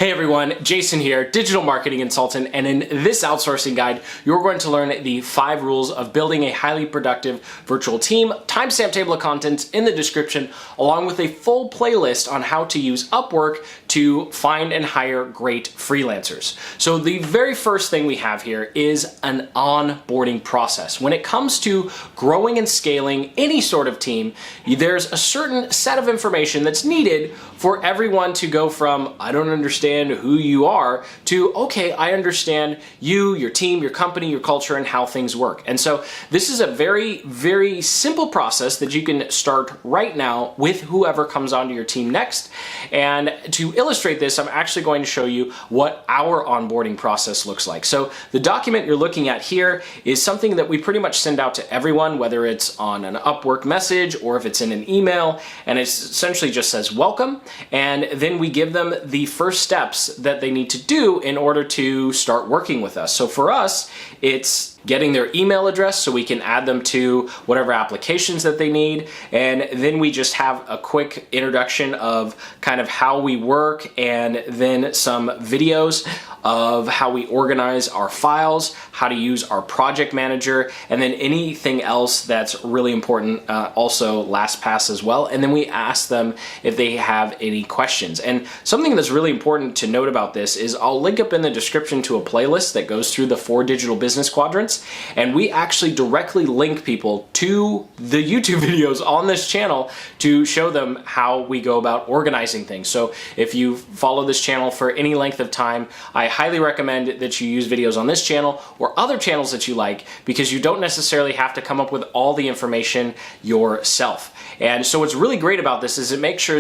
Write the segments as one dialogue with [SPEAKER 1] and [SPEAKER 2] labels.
[SPEAKER 1] Hey everyone, Jason here, digital marketing consultant, and in this outsourcing guide, you're going to learn the 5 rules of building a highly productive virtual team, timestamp table of contents in the description, along with a full playlist on how to use Upwork to find and hire great freelancers. So the very first thing we have here is an onboarding process. When it comes to growing and scaling any sort of team, there's a certain set of information that's needed for everyone to go from, I don't understand who you are, to, okay, I understand you, your team, your company, your culture, and how things work. And so this is a very, very simple process that you can start right now with whoever comes onto your team next. And to illustrate this, I'm actually going to show you what our onboarding process looks like. So the document you're looking at here is something that we pretty much send out to everyone, whether it's on an Upwork message or if it's in an email, and it essentially just says welcome, and then we give them the first steps that they need to do in order to start working with us. So for us, it's getting their email address so we can add them to whatever applications that they need. And then we just have a quick introduction of kind of how we work, and then some videos of how we organize our files, how to use our project manager, and then anything else that's really important, also LastPass as well. And then we ask them if they have any questions. And something that's really important to note about this is I'll link up in the description to a playlist that goes through the 4 digital business quadrants. And we actually directly link people to the YouTube videos on this channel to show them how we go about organizing things. So if you follow this channel for any length of time, I highly recommend that you use videos on this channel or other channels that you like, because you don't necessarily have to come up with all the information yourself. And so what's really great about this is it makes sure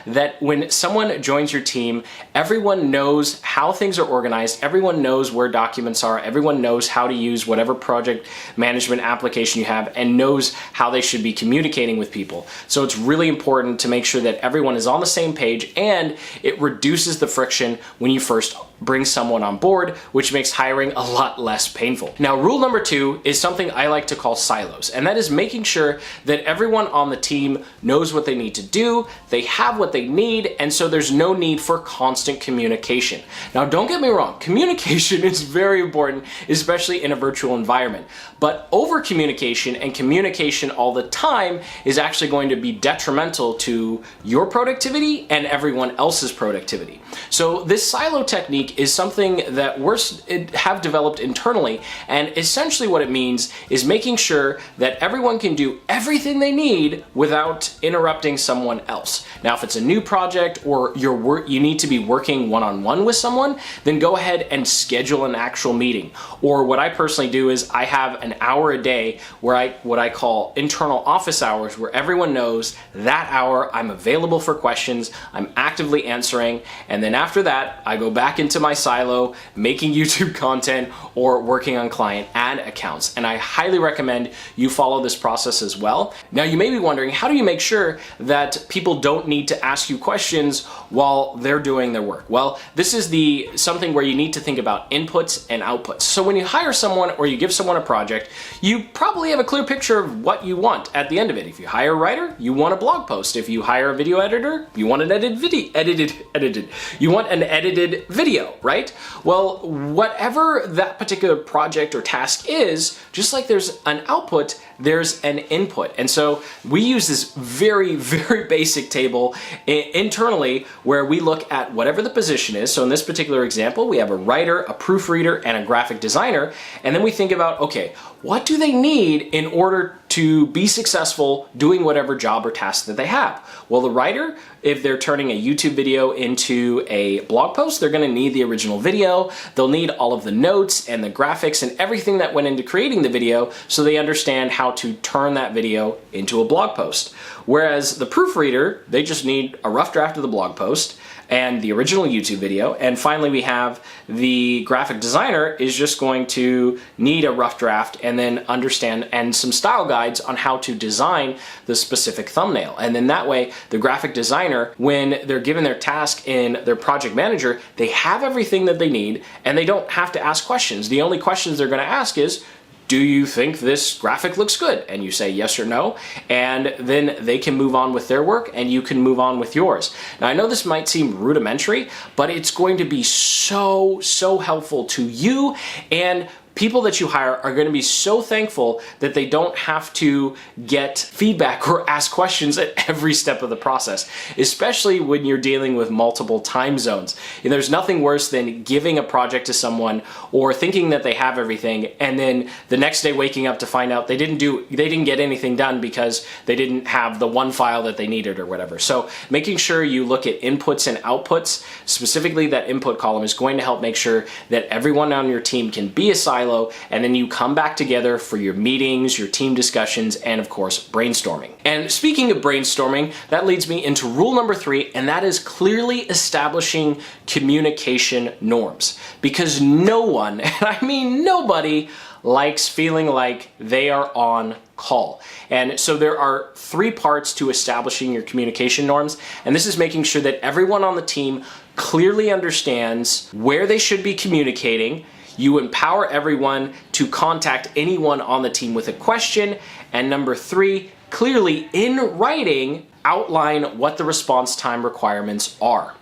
[SPEAKER 1] that when someone joins your team, everyone knows how things are organized, everyone knows where documents are, everyone knows how to use whatever project management application you have, and knows how they should be communicating with people. So it's really important to make sure that everyone is on the same page, and it reduces the friction when you first bring someone on board, which makes hiring a lot less painful. Now, rule number 2 is something I like to call silos, and that is making sure that everyone on the team knows what they need to do, they have what they need, and so there's no need for constant communication. Now, don't get me wrong, communication is very important, especially in a virtual environment, but over communication and communication all the time is actually going to be detrimental to your productivity and everyone else's productivity. So this silo technique is something that we have developed internally, and essentially what it means is making sure that everyone can do everything they need without interrupting someone else. Now, if it's a new project or you need to be working one-on-one with someone, then go ahead and schedule an actual meeting. Or what I personally do is I have an hour a day where what I call internal office hours, where everyone knows that hour I'm available for questions, I'm actively answering, and then after that I go back into my silo making YouTube content or working on client ad accounts. And I highly recommend you follow this process as well. Now, you may be wondering, how do you make sure that people don't need to ask you questions while they're doing their work? Well, this is something where you need to think about inputs and outputs. So when you hire someone or you give someone a project, you probably have a clear picture of what you want at the end of it. If you hire a writer, you want a blog post. If you hire a video editor, you want an You want an edited video, right? Well, whatever that particular project or task is, just like there's an output, there's an input. And so we use this very, very basic table internally where we look at whatever the position is. So in this particular example, we have a writer, a proofreader, and a graphic designer. And then we think about, okay, what do they need in order to be successful doing whatever job or task that they have? Well, the writer, if they're turning a YouTube video into a blog post, they're going to need the original video. They'll need all of the notes and the graphics and everything that went into creating the video, so they understand how to turn that video into a blog post. Whereas the proofreader, they just need a rough draft of the blog post and the original YouTube video. And finally, we have the graphic designer is just going to need a rough draft and then understand and some style guides on how to design the specific thumbnail. And then that way, the graphic designer, when they're given their task in their project manager, they have everything that they need and they don't have to ask questions. The only questions they're going to ask is, do you think this graphic looks good? And you say yes or no, and then they can move on with their work and you can move on with yours. Now I know this might seem rudimentary, but it's going to be so helpful to you, and people that you hire are going to be so thankful that they don't have to get feedback or ask questions at every step of the process, especially when you're dealing with multiple time zones. And there's nothing worse than giving a project to someone or thinking that they have everything, and then the next day waking up to find out they didn't get anything done because they didn't have the one file that they needed or whatever. So making sure you look at inputs and outputs, specifically that input column, is going to help make sure that everyone on your team can be a silo, and then you come back together for your meetings, your team discussions, and of course, brainstorming. And speaking of brainstorming, that leads me into rule number 3, and that is clearly establishing communication norms. Because no one, and I mean nobody, likes feeling like they are on call. And so there are 3 parts to establishing your communication norms, and this is making sure that everyone on the team clearly understands where they should be communicating. You empower everyone to contact anyone on the team with a question. And number 3, clearly in writing, outline what the response time requirements are.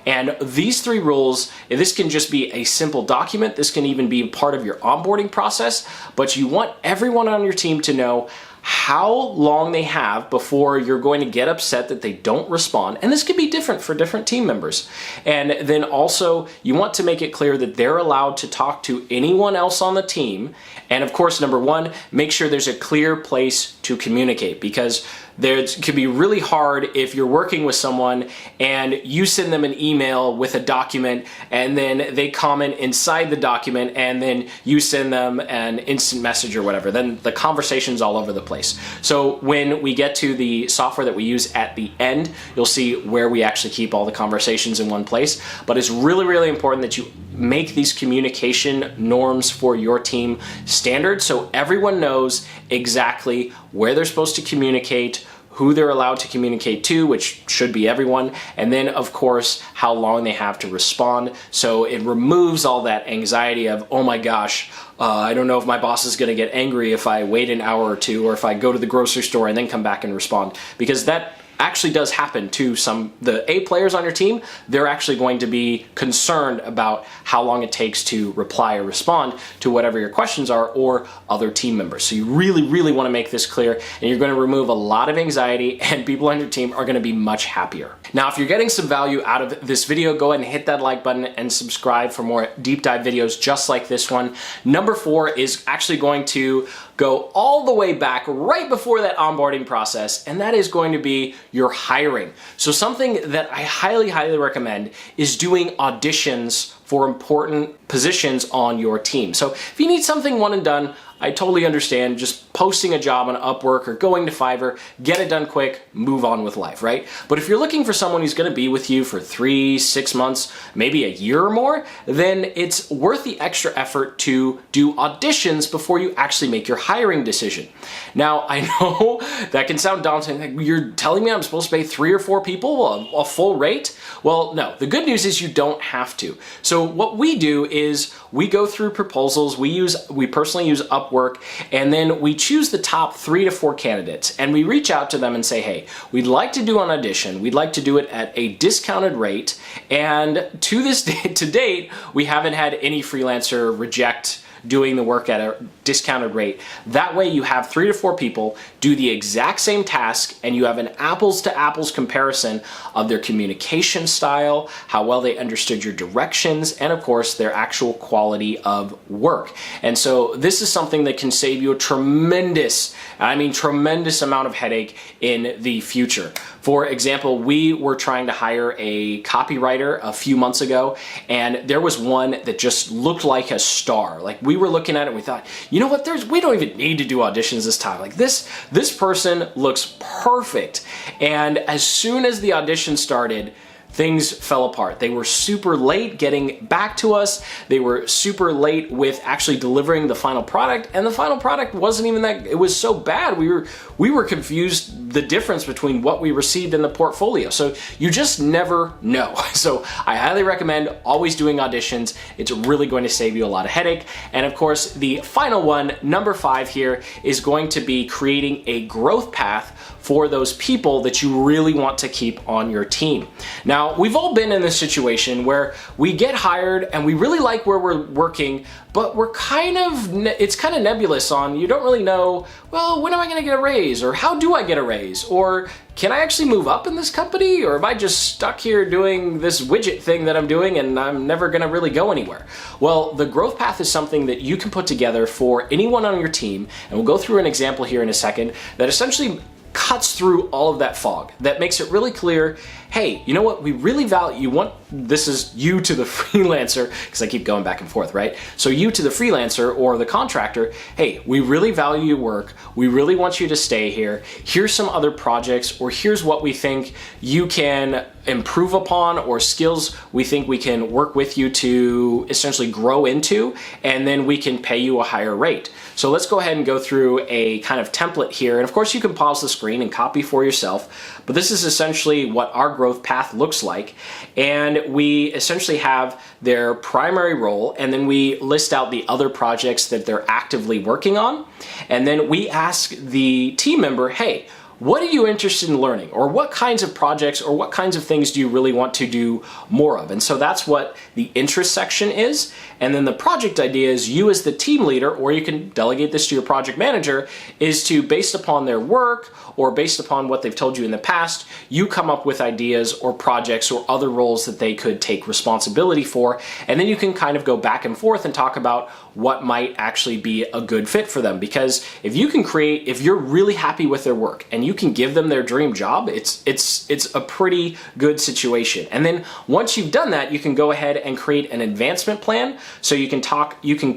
[SPEAKER 1] And these 3 rules, this can just be a simple document. This can even be part of your onboarding process, but you want everyone on your team to know how long they have before you're going to get upset that they don't respond. And this can be different for different team members. And then also you want to make it clear that they're allowed to talk to anyone else on the team. And of course, number 1, make sure there's a clear place to communicate, because it can be really hard if you're working with someone and you send them an email with a document and then they comment inside the document and then you send them an instant message or whatever. Then the conversation's all over the place. So when we get to the software that we use at the end, you'll see where we actually keep all the conversations in one place. But it's really important that you make these communication norms for your team standard so everyone knows exactly where they're supposed to communicate, who they're allowed to communicate to, which should be everyone, and then of course how long they have to respond. So it removes all that anxiety of, oh my gosh, I don't know if my boss is going to get angry if I wait an hour or 2, or if I go to the grocery store and then come back and respond, because that actually does happen to the A players on your team. They're actually going to be concerned about how long it takes to reply or respond to whatever your questions are, or other team members. So you really want to make this clear, and you're going to remove a lot of anxiety, and people on your team are going to be much happier. Now, if you're getting some value out of this video, go ahead and hit that like button and subscribe for more deep dive videos just like this one. Number 4 is actually going to go all the way back right before that onboarding process, and that is going to be your hiring. So something that I highly recommend is doing auditions for important positions on your team. So if you need something one and done, I totally understand just posting a job on Upwork or going to Fiverr, get it done quick, move on with life, right? But if you're looking for someone who's gonna be with you for 3, 6 months, maybe a year or more, then it's worth the extra effort to do auditions before you actually make your hiring decision. Now, I know that can sound daunting. Like, you're telling me I'm supposed to pay 3 or 4 people a full rate? Well, no, the good news is you don't have to. So what we do is we go through proposals, we personally use Upwork, and then we choose the top 3 to 4 candidates, and we reach out to them and say, hey, we'd like to do an audition, we'd like to do it at a discounted rate, and to this day, to date, we haven't had any freelancer reject doing the work at a discounted rate. That way you have 3 to 4 people do the exact same task, and you have an apples to apples comparison of their communication style, how well they understood your directions, and of course their actual quality of work. And so this is something that can save you a tremendous amount of headache in the future. For example, we were trying to hire a copywriter a few months ago, and there was one that just looked like a star. Like, we were looking at it and we thought, you know what, we don't even need to do auditions this time. Like, this person looks perfect. And as soon as the audition started, things fell apart. They were super late getting back to us. They were super late with actually delivering the final product, and the final product wasn't even that, it was so bad. We were confused the difference between what we received in the portfolio. So you just never know. So I highly recommend always doing auditions. It's really going to save you a lot of headache. And of course, the final one, number 5 here, is going to be creating a growth path for those people that you really want to keep on your team. Now, we've all been in this situation where we get hired and we really like where we're working, but we're it's kind of nebulous on, you don't really know, well, when am I gonna get a raise? Or how do I get a raise? Or can I actually move up in this company? Or am I just stuck here doing this widget thing that I'm doing and I'm never gonna really go anywhere? Well, the growth path is something that you can put together for anyone on your team, and we'll go through an example here in a second that essentially cuts through all of that fog, that makes it really clear, hey, you know what, we really value, this is you to the freelancer, because I keep going back and forth, right? So you to the freelancer or the contractor, hey, we really value your work, we really want you to stay here, here's some other projects, or here's what we think you can improve upon, or skills we think we can work with you to essentially grow into, and then we can pay you a higher rate. So let's go ahead and go through a kind of template here, and of course you can pause the screen and copy for yourself, but this is essentially what our growth path looks like. And we essentially have their primary role, and then we list out the other projects that they're actively working on, and then we ask the team member, hey, what are you interested in learning? Or what kinds of projects or what kinds of things do you really want to do more of? And so that's what the interest section is. And then the project idea is you as the team leader, or you can delegate this to your project manager, is to, based upon their work or based upon what they've told you in the past, you come up with ideas or projects or other roles that they could take responsibility for. And then you can kind of go back and forth and talk about what might actually be a good fit for them. Because if you can create, if you're really happy with their work and you can give them their dream job, it's a pretty good situation. And then once you've done that, you can go ahead and create an advancement plan. So you can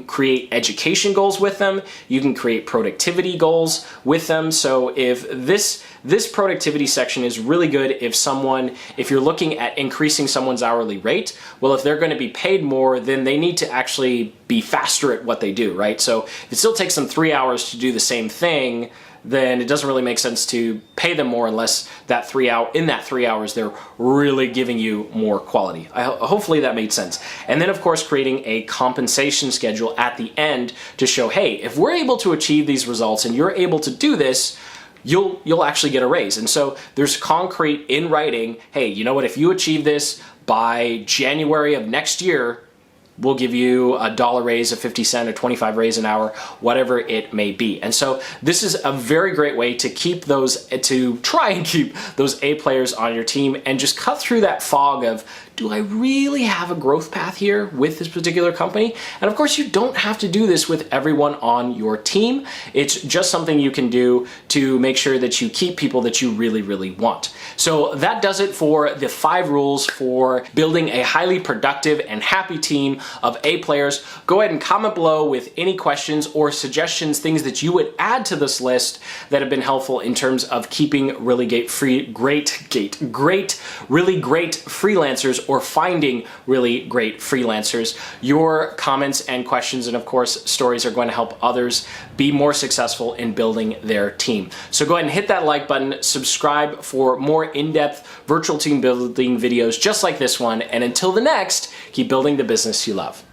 [SPEAKER 1] create education goals with them, you can create productivity goals with them. So if this productivity section is really good if you're looking at increasing someone's hourly rate, well, if they're going to be paid more, then they need to actually be faster at what they do, right? So if it still takes them 3 hours to do the same thing, then it doesn't really make sense to pay them more unless in that 3 hours they're really giving you more quality. Hopefully that made sense. And then of course creating a compensation schedule at the end to show, hey, if we're able to achieve these results and you're able to do this, you'll actually get a raise. And so there's concrete in writing, hey, you know what, if you achieve this by January of next year, we'll give you a $1 raise, a 50 cent, a 25 raise an hour, whatever it may be. And so this is a very great way to try and keep those A players on your team and just cut through that fog of, do I really have a growth path here with this particular company? And of course, you don't have to do this with everyone on your team. It's just something you can do to make sure that you keep people that you really, really want. So that does it for the 5 rules for building a highly productive and happy team of A players. Go ahead and comment below with any questions or suggestions, things that you would add to this list that have been helpful in terms of keeping really great freelancers, or finding really great freelancers. Your comments and questions and of course stories are going to help others be more successful in building their team. So go ahead and hit that like button, subscribe for more in-depth virtual team building videos just like this one, and until the next, keep building the business you love.